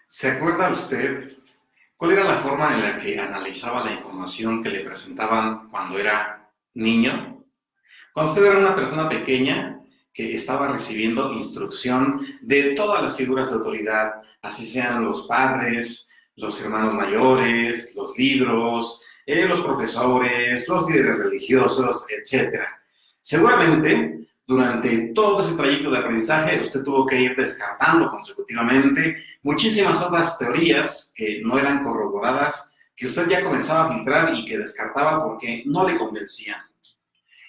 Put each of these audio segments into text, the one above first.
¿Se acuerda usted cuál era la forma en la que analizaba la información que le presentaban cuando era niño? Cuando usted era una persona pequeña que estaba recibiendo instrucción de todas las figuras de autoridad, así sean los padres, los hermanos mayores, los libros, los profesores, los líderes religiosos, etcétera. Seguramente, durante todo ese trayecto de aprendizaje, usted tuvo que ir descartando consecutivamente muchísimas otras teorías que no eran corroboradas, que usted ya comenzaba a filtrar y que descartaba porque no le convencían.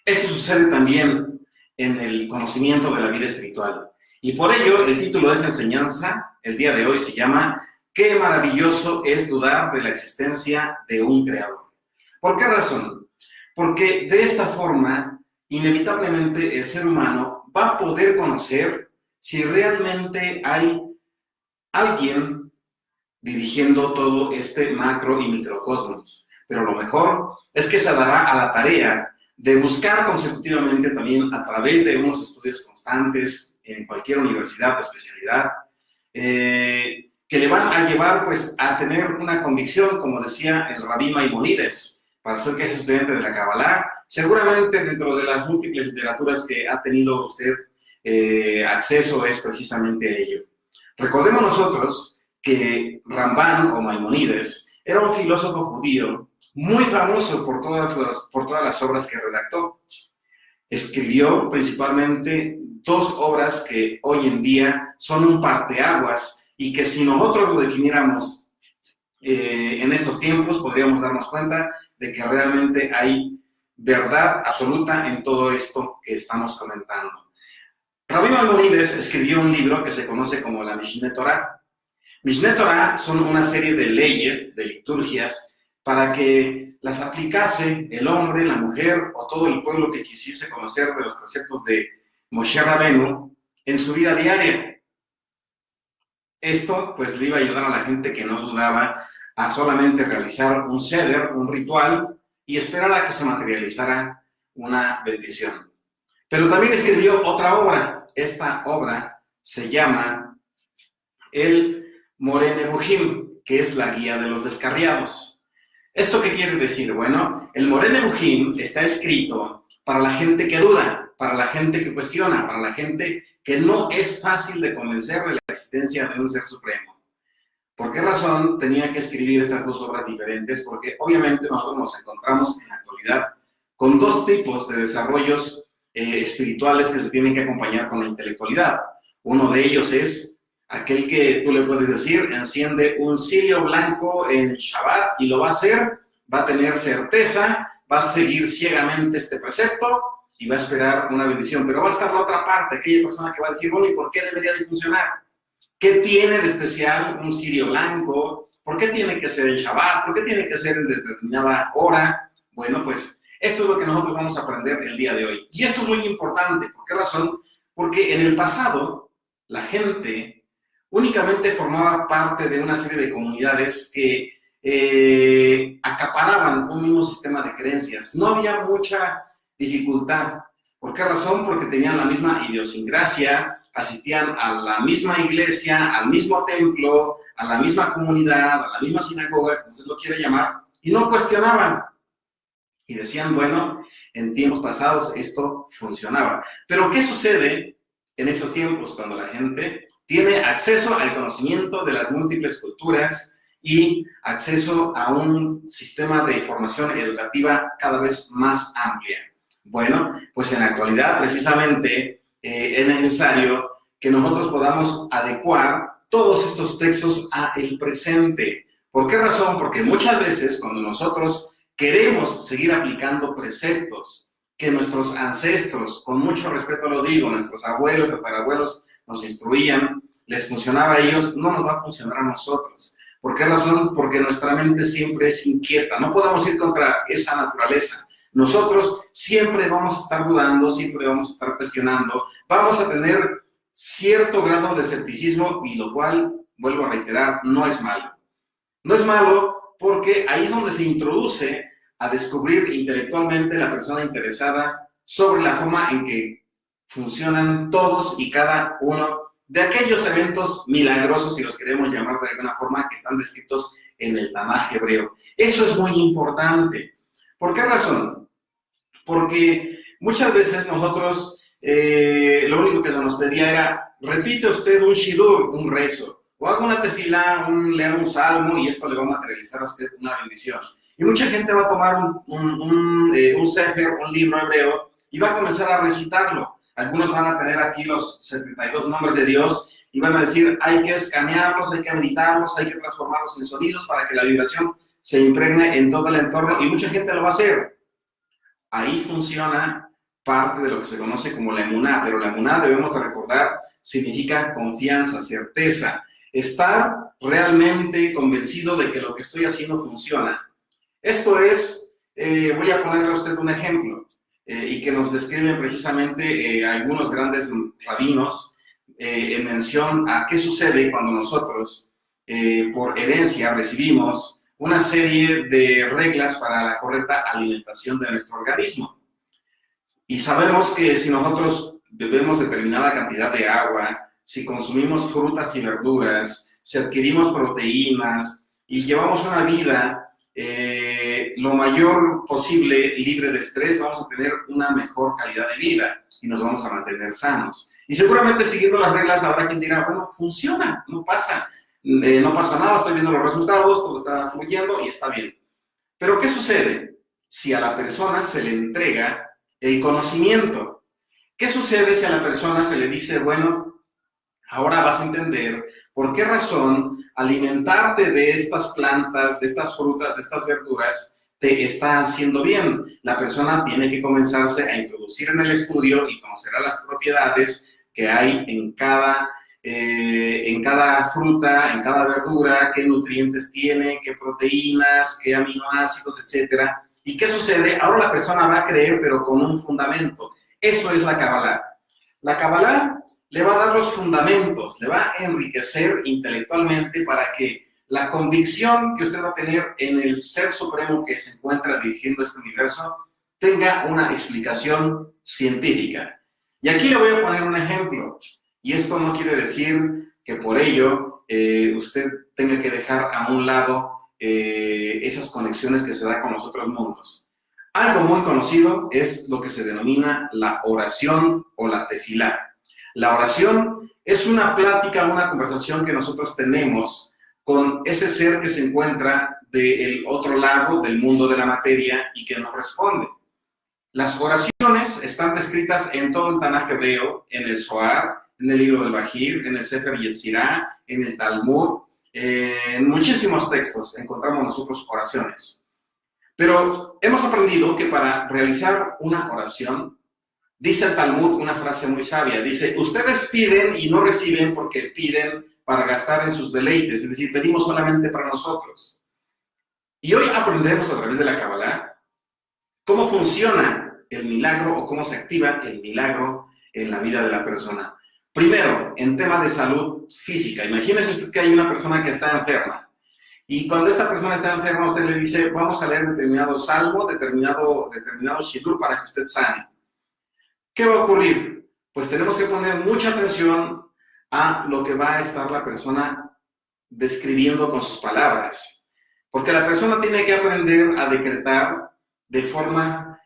Esto sucede también en el conocimiento de la vida espiritual. Y por ello, el título de esta enseñanza, el día de hoy, se llama «Qué maravilloso es dudar de la existencia de un creador». ¿Por qué razón? Porque de esta forma, inevitablemente, el ser humano va a poder conocer si realmente hay alguien dirigiendo todo este macro y microcosmos. Pero lo mejor es que se dará a la tarea de buscar consecutivamente también a través de unos estudios constantes en cualquier universidad o especialidad, que le van a llevar pues a tener una convicción, como decía el Rabí Maimónides, para usted que es estudiante de la Kabbalah, seguramente dentro de las múltiples literaturas que ha tenido usted acceso es precisamente a ello. Recordemos nosotros que Rambán o Maimónides era un filósofo judío muy famoso por todas las obras que redactó. Escribió principalmente dos obras que hoy en día son un parteaguas y que si nosotros lo definiéramos en estos tiempos podríamos darnos cuenta de que realmente hay verdad absoluta en todo esto que estamos comentando. Rabí Maimónides escribió un libro que se conoce como la Mishneh Torah. Mishneh Torah son una serie de leyes, de liturgias, para que las aplicase el hombre, la mujer o todo el pueblo que quisiese conocer de los preceptos de Moshe Rabenu en su vida diaria. Esto pues le iba a ayudar a la gente que no dudaba a solamente realizar un seder, un ritual, y esperar a que se materializara una bendición. Pero también escribió otra obra. Esta obra se llama el Moreh Nevuchim, que es la guía de los descarriados. ¿Esto qué quiere decir? Bueno, el Moreh Nevuchim está escrito para la gente que duda, para la gente que cuestiona, para la gente que no es fácil de convencer de la existencia de un ser supremo. ¿Por qué razón tenía que escribir estas dos obras diferentes? Porque obviamente nosotros nos encontramos en la actualidad con dos tipos de desarrollos espirituales que se tienen que acompañar con la intelectualidad. Uno de ellos es aquel que tú le puedes decir, enciende un cirio blanco en Shabbat y lo va a hacer, va a tener certeza, va a seguir ciegamente este precepto y va a esperar una bendición. Pero va a estar la otra parte, aquella persona que va a decir, bueno, ¿y por qué debería de funcionar? ¿Qué tiene de especial un cirio blanco? ¿Por qué tiene que ser el Shabbat? ¿Por qué tiene que ser en determinada hora? Bueno, pues esto es lo que nosotros vamos a aprender el día de hoy. Y esto es muy importante. ¿Por qué razón? Porque en el pasado la gente únicamente formaba parte de una serie de comunidades que acaparaban un mismo sistema de creencias. No había mucha dificultad. ¿Por qué razón? Porque tenían la misma idiosincrasia, asistían a la misma iglesia, al mismo templo, a la misma comunidad, a la misma sinagoga, como usted lo quiere llamar, y no cuestionaban. Y decían, bueno, en tiempos pasados esto funcionaba. Pero ¿qué sucede en estos tiempos cuando la gente tiene acceso al conocimiento de las múltiples culturas y acceso a un sistema de formación educativa cada vez más amplia? Bueno, pues en la actualidad precisamente es necesario que nosotros podamos adecuar todos estos textos al presente. ¿Por qué razón? Porque muchas veces cuando nosotros queremos seguir aplicando preceptos que nuestros ancestros, con mucho respeto lo digo, nuestros abuelos, tatarabuelos nos instruían, les funcionaba a ellos, no nos va a funcionar a nosotros. ¿Por qué razón? Porque nuestra mente siempre es inquieta, no podemos ir contra esa naturaleza. Nosotros siempre vamos a estar dudando, siempre vamos a estar cuestionando, vamos a tener cierto grado de escepticismo y lo cual, vuelvo a reiterar, no es malo. No es malo porque ahí es donde se introduce a descubrir intelectualmente la persona interesada sobre la forma en que funcionan todos y cada uno de aquellos eventos milagrosos, si los queremos llamar de alguna forma, que están descritos en el Tanaj hebreo. Eso es muy importante. ¿Por qué razón? Porque muchas veces nosotros, lo único que se nos pedía era, repite usted un shidur, un rezo, o haga una tefilá, lea un salmo, y esto le va a materializar a usted una bendición. Y mucha gente va a tomar un sefer, un libro hebreo, y va a comenzar a recitarlo. Algunos van a tener aquí los 72 nombres de Dios, y van a decir, hay que escanearlos, hay que meditarlos, hay que transformarlos en sonidos para que la vibración se impregne en todo el entorno, y mucha gente lo va a hacer. Ahí funciona parte de lo que se conoce como la emuná, pero la emuná, debemos de recordar, significa confianza, certeza, estar realmente convencido de que lo que estoy haciendo funciona. Esto es, voy a ponerle a usted un ejemplo, y que nos describen precisamente algunos grandes rabinos en mención a qué sucede cuando nosotros, por herencia, recibimos una serie de reglas para la correcta alimentación de nuestro organismo. Y sabemos que si nosotros bebemos determinada cantidad de agua, si consumimos frutas y verduras, si adquirimos proteínas y llevamos una vida lo mayor posible libre de estrés, vamos a tener una mejor calidad de vida y nos vamos a mantener sanos. Y seguramente siguiendo las reglas habrá quien dirá, bueno, funciona, no pasa nada, estoy viendo los resultados, todo está fluyendo y está bien. Pero ¿qué sucede si a la persona se le entrega el conocimiento? ¿Qué sucede si a la persona se le dice, bueno, ahora vas a entender por qué razón alimentarte de estas plantas, de estas frutas, de estas verduras, te está haciendo bien? La persona tiene que comenzarse a introducir en el estudio y conocerá las propiedades que hay en cada fruta, en cada verdura, qué nutrientes tiene, qué proteínas, qué aminoácidos, etcétera. ¿Y qué sucede? Ahora la persona va a creer, pero con un fundamento. Eso es la Kabbalah. La Kabbalah le va a dar los fundamentos, le va a enriquecer intelectualmente para que la convicción que usted va a tener en el Ser Supremo que se encuentra dirigiendo este universo tenga una explicación científica. Y aquí le voy a poner un ejemplo. Y esto no quiere decir que por ello usted tenga que dejar a un lado esas conexiones que se da con los otros mundos. Algo muy conocido es lo que se denomina la oración o la tefilá. La oración es una plática, una conversación que nosotros tenemos con ese ser que se encuentra del otro lado del mundo de la materia y que nos responde. Las oraciones están descritas en todo el Tanaj hebreo, en el Zohar, en el libro del Bajir, en el Sefer Yetzirah, en el Talmud, en muchísimos textos encontramos nosotros oraciones. Pero hemos aprendido que para realizar una oración, dice el Talmud una frase muy sabia, dice, ustedes piden y no reciben porque piden para gastar en sus deleites, es decir, pedimos solamente para nosotros. Y hoy aprendemos a través de la Kabbalah cómo funciona el milagro o cómo se activa el milagro en la vida de la persona. Primero, en tema de salud física, imagínese usted que hay una persona que está enferma y cuando esta persona está enferma usted le dice, vamos a leer determinado salmo, determinado shidur para que usted sane. ¿Qué va a ocurrir? Pues tenemos que poner mucha atención a lo que va a estar la persona describiendo con sus palabras, porque la persona tiene que aprender a decretar de forma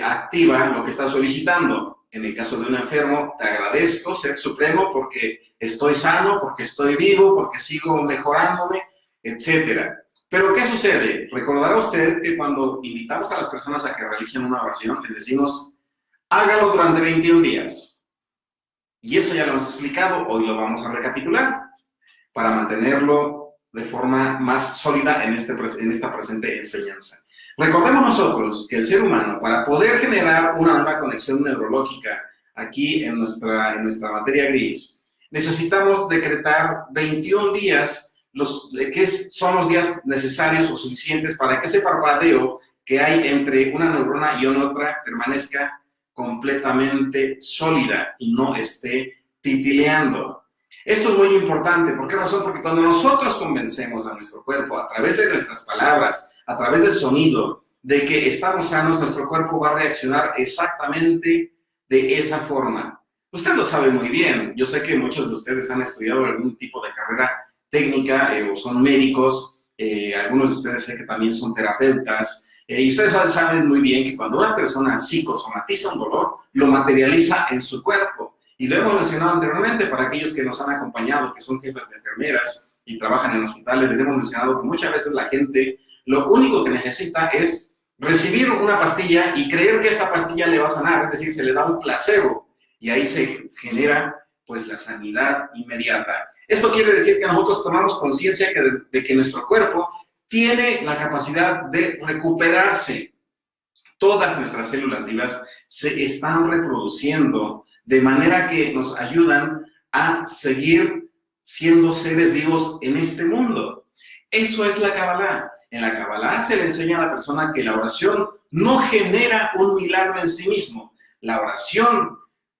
activa lo que está solicitando. En el caso de un enfermo, te agradezco, Ser Supremo, porque estoy sano, porque estoy vivo, porque sigo mejorándome, etc. Pero, ¿qué sucede? Recordará usted que cuando invitamos a las personas a que realicen una oración, les decimos, hágalo durante 21 días. Y eso ya lo hemos explicado, hoy lo vamos a recapitular, para mantenerlo de forma más sólida en esta presente enseñanza. Recordemos nosotros que el ser humano, para poder generar una nueva conexión neurológica aquí en nuestra materia gris, necesitamos decretar 21 días, que son los días necesarios o suficientes para que ese parpadeo que hay entre una neurona y otra permanezca completamente sólida y no esté titileando. Esto es muy importante. ¿Por qué razón? Porque cuando nosotros convencemos a nuestro cuerpo a través de nuestras palabras, a través del sonido, de que estamos sanos, nuestro cuerpo va a reaccionar exactamente de esa forma. Usted lo sabe muy bien. Yo sé que muchos de ustedes han estudiado algún tipo de carrera técnica o son médicos. Algunos de ustedes sé que también son terapeutas. Y ustedes saben muy bien que cuando una persona psicosomatiza un dolor, lo materializa en su cuerpo. Y lo hemos mencionado anteriormente para aquellos que nos han acompañado, que son jefes de enfermeras y trabajan en hospitales. Les hemos mencionado que muchas veces la gente lo único que necesita es recibir una pastilla y creer que esta pastilla le va a sanar. Es decir, se le da un placebo. Y ahí se genera pues la sanidad inmediata. Esto quiere decir que nosotros tomamos conciencia de que nuestro cuerpo tiene la capacidad de recuperarse. Todas nuestras células vivas se están reproduciendo de manera que nos ayudan a seguir siendo seres vivos en este mundo. Eso es la Kabbalah. En la Kabbalah se le enseña a la persona que la oración no genera un milagro en sí mismo. La oración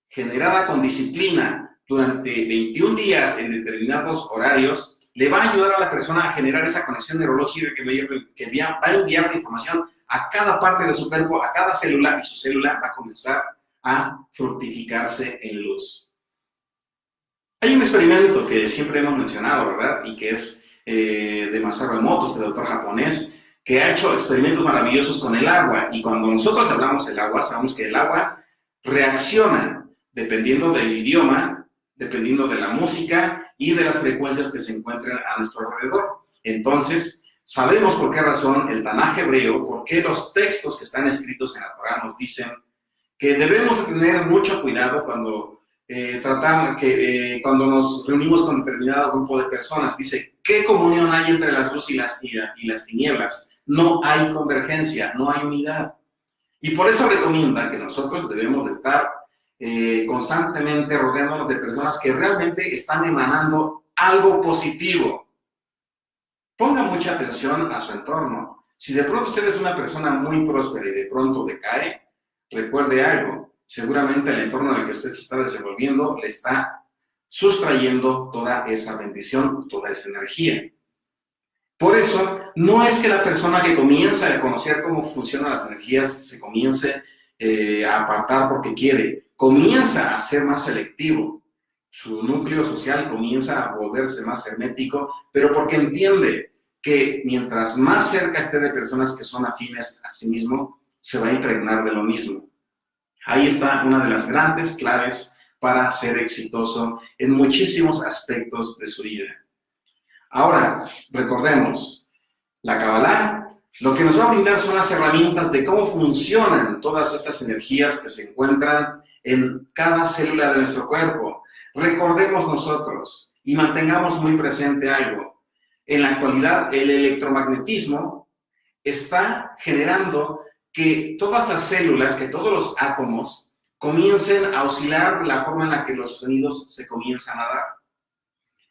generada con disciplina durante 21 días en determinados horarios, le va a ayudar a la persona a generar esa conexión neurológica que va a enviar la información a cada parte de su cuerpo, a cada célula, y su célula va a comenzar a fructificarse en luz. Hay un experimento que siempre hemos mencionado, ¿verdad? Y que es de Masaru Emoto, este doctor japonés, que ha hecho experimentos maravillosos con el agua. Y cuando nosotros hablamos del agua, sabemos que el agua reacciona dependiendo del idioma, dependiendo de la música y de las frecuencias que se encuentren a nuestro alrededor. Entonces, sabemos por qué razón el Tanaj hebreo, por qué los textos que están escritos en la Torá nos dicen que debemos tener mucho cuidado cuando cuando nos reunimos con determinado grupo de personas. Dice, ¿qué comunión hay entre la luz y las tinieblas? No hay convergencia, no hay unidad. Y por eso recomienda que nosotros debemos de estar constantemente rodeándonos de personas que realmente están emanando algo positivo. Ponga mucha atención a su entorno. Si de pronto usted es una persona muy próspera y de pronto decae, recuerde algo, seguramente el entorno en el que usted se está desenvolviendo le está sustrayendo toda esa bendición, toda esa energía. Por eso, no es que la persona que comienza a conocer cómo funcionan las energías se comience a apartar porque quiere, comienza a ser más selectivo. Su núcleo social comienza a volverse más hermético, pero porque entiende que mientras más cerca esté de personas que son afines a sí mismo, se va a impregnar de lo mismo. Ahí está una de las grandes claves para ser exitoso en muchísimos aspectos de su vida. Ahora, recordemos, la Kabbalah lo que nos va a brindar son las herramientas de cómo funcionan todas estas energías que se encuentran en cada célula de nuestro cuerpo. Recordemos nosotros y mantengamos muy presente algo. En la actualidad, el electromagnetismo está generando que todas las células, que todos los átomos comiencen a oscilar de la forma en la que los sonidos se comienzan a dar.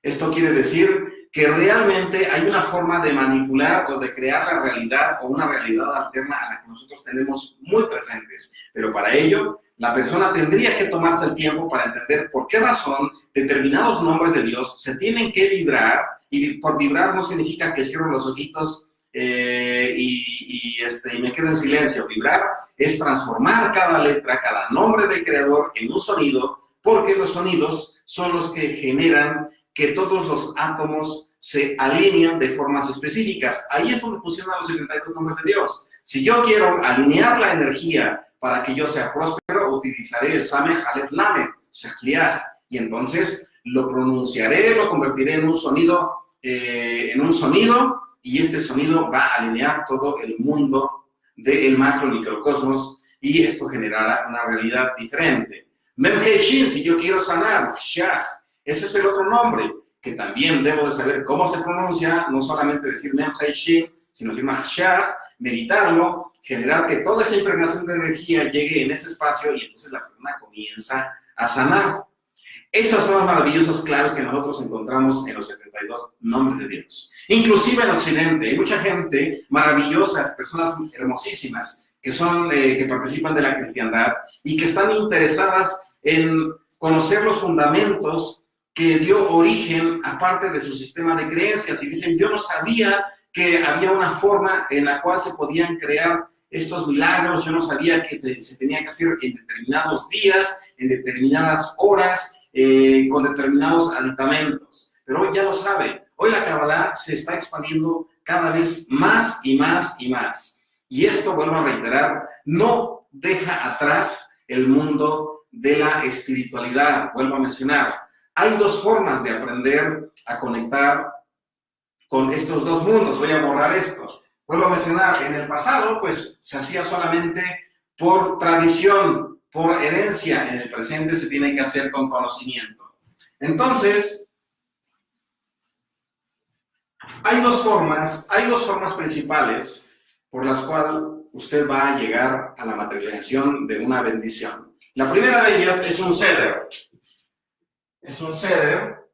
Esto quiere decir que realmente hay una forma de manipular o de crear la realidad o una realidad alterna a la que nosotros tenemos muy presentes. Pero para ello, la persona tendría que tomarse el tiempo para entender por qué razón determinados nombres de Dios se tienen que vibrar, y por vibrar no significa que cierro los ojitos y me quedo en silencio. Vibrar es transformar cada letra, cada nombre del creador en un sonido, porque los sonidos son los que generan que todos los átomos se alinean de formas específicas. Ahí es donde funcionan los 72 nombres de Dios. Si yo quiero alinear la energía para que yo sea próspero, utilizaré el Sameh, Aleph, Lamed, Sehliach, y entonces lo pronunciaré, lo convertiré en un sonido, y este sonido va a alinear todo el mundo del macro microcosmos, y esto generará una realidad diferente. Mem He Shin, si yo quiero sanar, Shach, ese es el otro nombre, que también debo de saber cómo se pronuncia, no solamente decir Mem He Shin, sino decir Shach, meditarlo, generar que toda esa impregnación de energía llegue en ese espacio y entonces la persona comienza a sanar. Esas son las maravillosas claves que nosotros encontramos en los 72 nombres de Dios. Inclusive en Occidente hay mucha gente maravillosa, personas hermosísimas que participan de la cristiandad y que están interesadas en conocer los fundamentos que dio origen a parte de su sistema de creencias y dicen, yo no sabía que había una forma en la cual se podían crear estos milagros, yo no sabía que se tenía que hacer en determinados días, en determinadas horas, con determinados aditamentos. Pero hoy ya lo sabe. Hoy la Kabbalah se está expandiendo cada vez más y más y más. Y esto, vuelvo a reiterar, no deja atrás el mundo de la espiritualidad. Vuelvo a mencionar, hay dos formas de aprender a conectar con estos dos mundos. Voy a borrar esto. Vuelvo a mencionar, en el pasado, pues, se hacía solamente por tradición, por herencia. En el presente se tiene que hacer con conocimiento. Entonces, hay dos formas principales por las cuales usted va a llegar a la materialización de una bendición. La primera de ellas es un seder. Es un seder.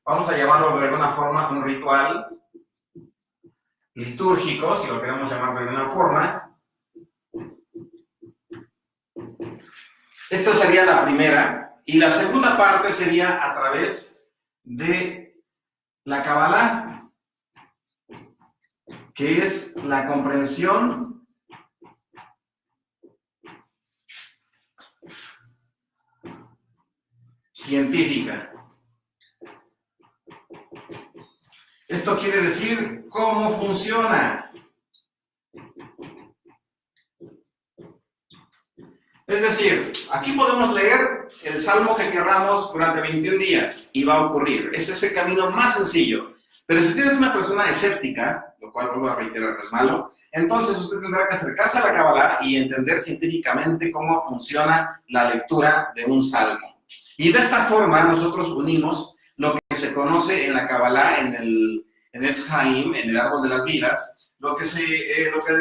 Vamos a llamarlo de alguna forma un ritual litúrgico, si lo queremos llamar de alguna forma. Esta sería la primera. Y la segunda parte sería a través de la Kabbalah, que es la comprensión científica. Esto quiere decir cómo funciona. Es decir, aquí podemos leer el salmo que querramos durante 21 días y va a ocurrir. Es ese camino más sencillo. Pero si usted es una persona escéptica, lo cual vuelvo a reiterar no es malo, entonces usted tendrá que acercarse a la Kabbalah y entender científicamente cómo funciona la lectura de un salmo. Y de esta forma nosotros unimos lo que se conoce en la Kabbalah, en el Etz Haim, en el árbol de las vidas. Lo que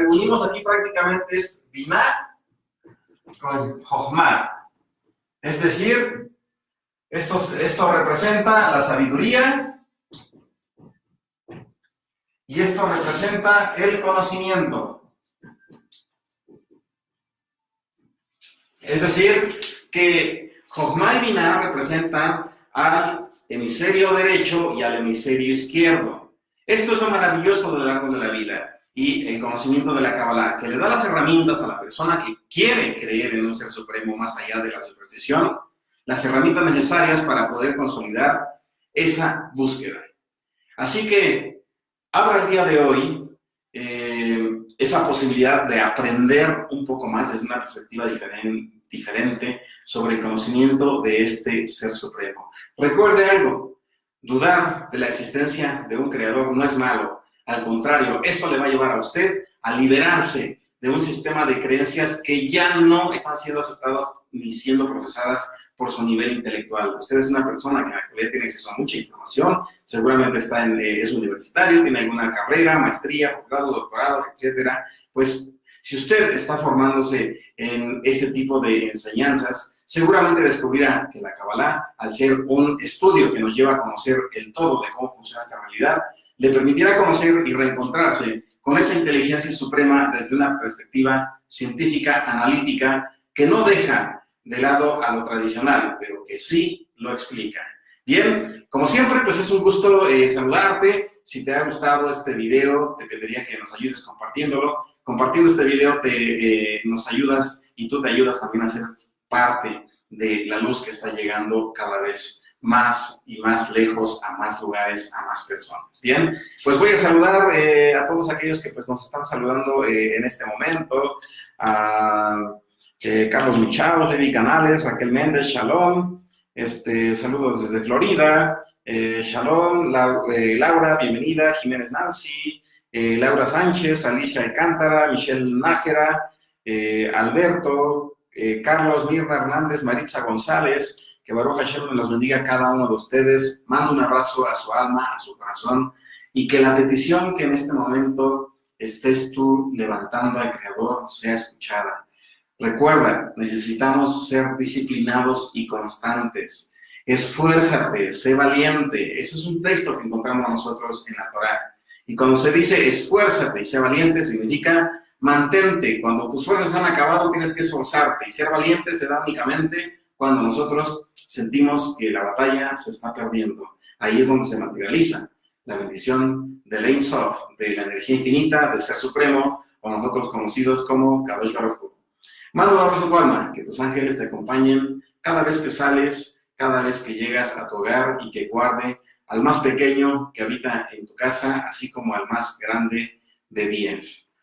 unimos aquí prácticamente es Binah con Jochma. Es decir, esto representa la sabiduría y esto representa el conocimiento. Es decir, que Jochma y Binah representan al hemisferio derecho y al hemisferio izquierdo. Esto es lo maravilloso del árbol de la vida y el conocimiento de la Kabbalah, que le da las herramientas a la persona que quiere creer en un ser supremo más allá de la superstición, las herramientas necesarias para poder consolidar esa búsqueda. Así que abra el día de hoy esa posibilidad de aprender un poco más desde una perspectiva diferente sobre el conocimiento de este ser supremo. Recuerde algo, dudar de la existencia de un creador no es malo. Al contrario, esto le va a llevar a usted a liberarse de un sistema de creencias que ya no están siendo aceptadas ni siendo procesadas por su nivel intelectual. Usted es una persona que en la actualidad tiene acceso a mucha información, seguramente es universitario, tiene alguna carrera, maestría, posgrado, doctorado, etcétera. Pues si usted está formándose en este tipo de enseñanzas, seguramente descubrirá que la Kabbalah, al ser un estudio que nos lleva a conocer el todo de cómo funciona esta realidad, le permitirá conocer y reencontrarse con esa inteligencia suprema desde una perspectiva científica, analítica, que no deja de lado a lo tradicional, pero que sí lo explica. Bien, como siempre, pues es un gusto saludarte. Si te ha gustado este video, te pediría que nos ayudes compartiéndolo. Compartiendo este video nos ayudas y tú te ayudas también a ser parte de la luz que está llegando cada vez más y más lejos, a más lugares, a más personas. Bien, pues voy a saludar a todos aquellos que pues, nos están saludando en este momento. A Carlos Michao, Levi Canales, Raquel Méndez, Shalom. Saludos desde Florida. Shalom, Laura, bienvenida. Jiménez Nancy, Laura Sánchez, Alicia Alcántara, Michelle Nájera, Alberto, Carlos, Mirna Hernández, Maritza González. Que Baruch Hashem los bendiga a cada uno de ustedes. Mando un abrazo a su alma, a su corazón, y que la petición que en este momento estés tú levantando al Creador sea escuchada. Recuerda, necesitamos ser disciplinados y constantes. Esfuérzate, sé valiente. Ese es un texto que encontramos nosotros en la Torá. Y cuando se dice esfuérzate y sé valiente, significa mantente. Cuando tus fuerzas se han acabado, tienes que esforzarte. Y ser valiente se da únicamente cuando nosotros sentimos que la batalla se está perdiendo. Ahí es donde se materializa la bendición del Ein Sof, de la energía infinita, del Ser Supremo, o nosotros conocidos como Kadosh Baruj Hu. Mando un abrazo tu alma, que tus ángeles te acompañen cada vez que sales, cada vez que llegas a tu hogar y que guarde al más pequeño que habita en tu casa, así como al más grande de días.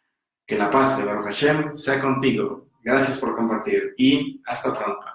Que la paz de Baruch Hashem sea contigo. Gracias por compartir y hasta pronto.